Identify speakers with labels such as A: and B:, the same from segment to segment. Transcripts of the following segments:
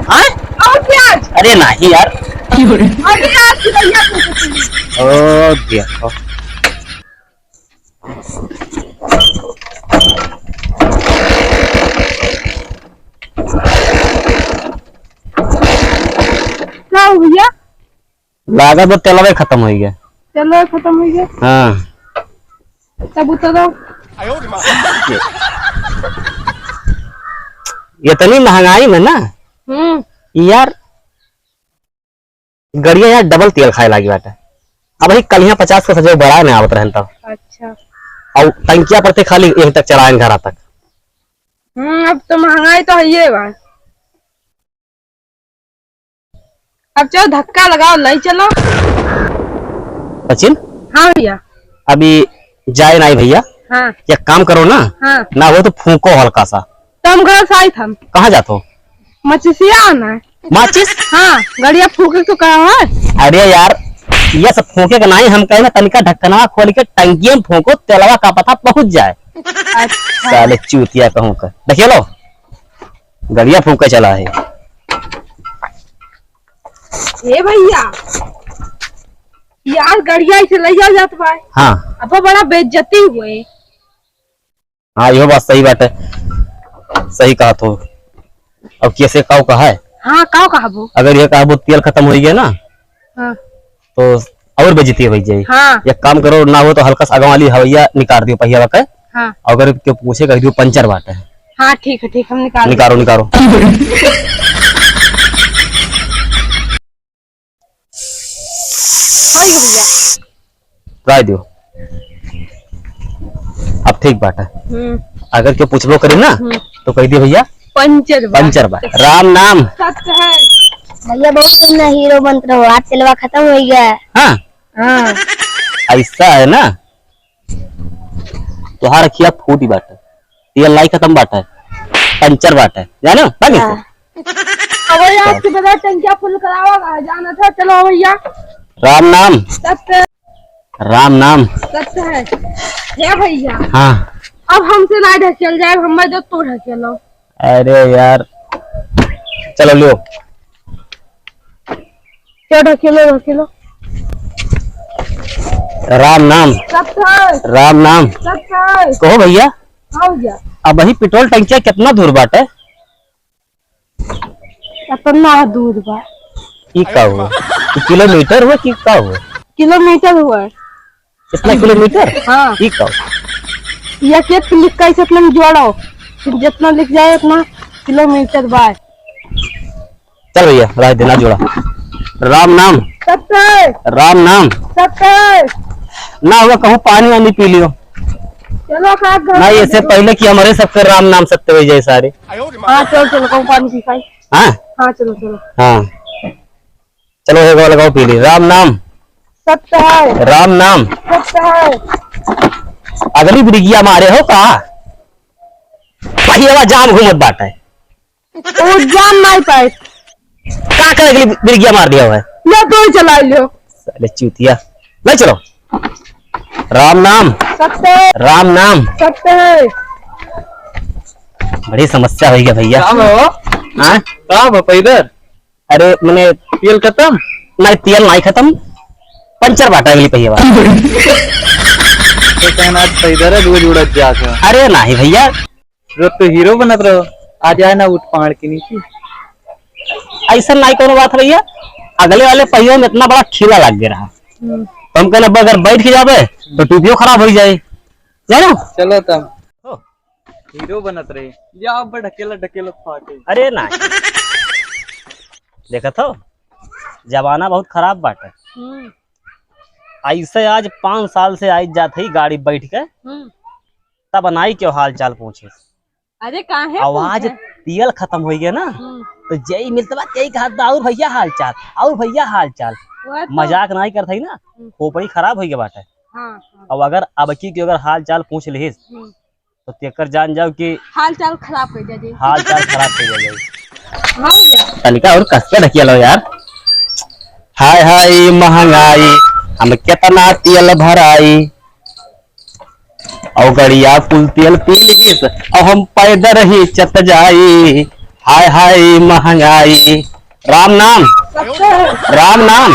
A: प्याज और प्याज।
B: अरे नहीं यार।
A: अरे यार भैया
B: ओ देखो
A: क्या हो भैया?
B: लागत तो तेलवे खत्म हो गया।
A: चलो खत्म हो गया।
B: हाँ
A: तब उतारो।
B: इतनी महंगाई में ना यार गड़िया यार डबल तेल खाए लगी बाटे। अब भाई कल यहाँ 50 का सजे बड़ा नहीं आवत रहन तब।
A: अच्छा
B: और टंकिया पर खाली यहीं तक चलाएं घर तक।
A: अब तो महंगाई तो है ये बात। अब चलो धक्का लगाओ नहीं चलो।
B: सचिन
A: हाँ भैया।
B: अभी जाए नहीं भैया।
A: हाँ
B: एक काम करो ना।
A: हाँ
B: ना वो तो फूको हल्का सा।
A: तुम घर से आई था।
B: कहाँ जाते हो?
A: मचिसिया आना है।
B: माचिस?
A: हाँ गड़िया फूके तो कहा है।
B: अरे यार ये सब फूके का नहीं, हम कहे ना तनिका ढक्कना खोल के टंकी में फूको तेलवा का पता पहुंच जाए।
A: अच्छा।
B: साले चूतिया कहूँ कर देखिए लो गड़िया फूके चला है।
A: ए भैया यार गड़िया इसे ले जाओ जात भाई।
B: हाँ
A: अब बड़ा बेइज्जती हुए।
B: हाँ यो बात सही बात है। सही कहा तो अब कैसे काव कहा है।
A: हाँ काव कहा वो। अगर
B: ये कहा तेल खत्म हो गया ना
A: हाँ
B: तो और बेइज्जती हो जाए।
A: हाँ
B: एक काम करो ना हो तो हल्का सा आगे वाली हवैया निकाल दियो पहिया का।
A: हाँ
B: अगर क्यों पूछे कह दियो पंचर बात है।
A: हाँ ठीक है हम निकालो
B: निकालो
A: भैया
B: राय दियो। अब ठीक बात है। अगर क्यों पूछ लो करे ना तो कह दियो भैया पंचर बात। राम नाम
A: सच है
C: भैया। बहुत तुम ना हीरो बनते रहो। आज तेलवा खत्म हो गया।
B: हाँ
A: हाँ
B: ऐसा है ना तुहार खिया फूटी बाट है तेल लाई खत्म बाट है पंचर बाट है जानो बाकी
A: अब यार की बता टंकिया फुल करावा जाना था। चलो भैया।
B: राम नाम
A: सत्य
B: राम नाम
A: सत्य है ये भैया।
B: हाँ
A: अब हमसे ना ढकेल जाए हम जो तो ढकेलो।
B: अरे यार चलो लो
A: क्या ढकेलो
B: राम नाम
A: सत्य है
B: राम नाम
A: सत्य है।
B: कहो भैया
A: हाँ भैया।
B: अब वही पेट्रोल टंकिया कितना दूर बाट है?
A: अपना दूर बा
B: की का हुआ किलोमीटर हुआ की का हुआ?
A: किलोमीटर हुआ है।
B: कितना किलोमीटर?
A: हाँ
B: की का
A: या के लिख का इतना जोड़ो फिर जितना लिख जाए उतना किलोमीटर बाय।
B: चल भैया राय देना जोड़ा। राम नाम
A: सत्य है
B: राम नाम
A: सत्य है।
B: ना हुआ कहूँ पानी वानी पी लियो
A: चलो
B: ना इससे पहले कि हमारे सबके राम नाम सत्य हो जाए सारे।
A: हाँ चलो कहूँ पानी पी पाई।
B: हाँ
A: हाँ चलो
B: हाँ चलो एक लगाओ पी ली। राम नाम
A: सत्य है
B: राम नाम
A: सत्य है।
B: अगली ब्रिगिया मारे हो का पहिया जाम घूमत बाटा है
A: वो जान नहीं पाए
B: का कर अगली ब्रिगिया मार दिया हुआ है।
A: ले तो चला लो
B: साले चूतिया ले चलो। राम नाम
A: सत्य है
B: राम नाम
A: सत्य है।
B: बड़ी समस्या हो गया भैया। हाँ
D: इधर
B: अरे मैंने
D: तेल खत्म
B: नहीं तेल नहीं खत्म पंचर बाटा अगली पहिया
D: तो कहना इधर है दूध उड़त जाके।
B: अरे नहीं भैया
D: जो तो हीरो बनत रहो आ जाए ना उठ पहाड़ के नीचे।
B: ऐसा नहीं कोनो बात भैया। अगले वाले पहियों में इतना बड़ा खीला लग गया रहा तो हम कहना अगर बैठ के जावे तो टूपियो खराब हो जाए जानो।
D: चलो तब हीरो बनत रहे जाओ बड़ ढकेला फाटे।
B: अरे ना देखा तो जमाना बहुत खराब बात है। ऐसे आज 5 साल से आई जात है गाड़ी बैठ के तब नाई क्यों हाल चाल पूछे।
A: अरे कहाँ है
B: आवाज तेल खत्म हो गया ना तो जय मिलता बात यही कहा और भैया हाल चाल और भैया हाल चाल मजाक नहीं करता ही ना खोपड़ी खराब हो गया बात है। अब अगर अब की अगर हाल चाल पूछ लिस तो तेकर जान जाओ कि
A: हाल चाल खराब हो जाए।
B: हाल चाल खराब हो जाए।
A: हाँ
B: तनिका और कस के ढकिया लो यार। हाय हाय महंगाई हम कितना तेल भराई और गड़िया कुल तेल पी लीस और हम पैदल ही चत जाई। हाय हाय महंगाई, राम नाम राम नाम।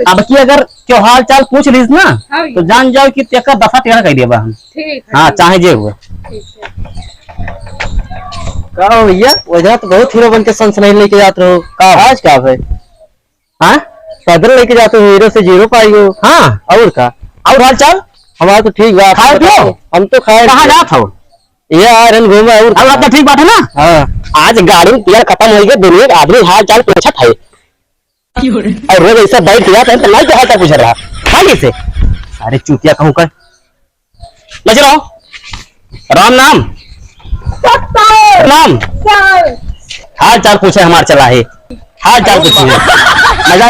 B: अब की अगर क्यों हाल चाल पूछ लीस ना तो जान जाओ कि तेका दफा तेरा कह दिया हम। हाँ चाहे जे हुए
E: का हो भैया, वजह तो बहुत हीरो बन के सनसनाई लेके जाते हो। का आज का है?
B: हाँ
E: पैदल लेके जाते हो, हीरो से जीरो पाई हो।
B: हाँ
E: और का
B: और हाल चाल
E: हमारा तो ठीक बात।
B: खाए पियो?
E: हम तो खाए।
B: कहाँ जात हो?
E: ये आ रहे घूमे। और
B: अब बात तो ठीक बात है ना।
E: हाँ
B: आज गाड़ी में तेल खत्म हो गया, दुनिया के आदमी हाल चाल पूछत है और रोज ऐसा बैठ के जाता है तो नहीं तो हाल चाल पूछ रहा खाली से। अरे चूतिया कहूँ कर बच रहा राम नाम नाम हाल चाल पूछे हमार चला है, हाल चाल पूछे मजा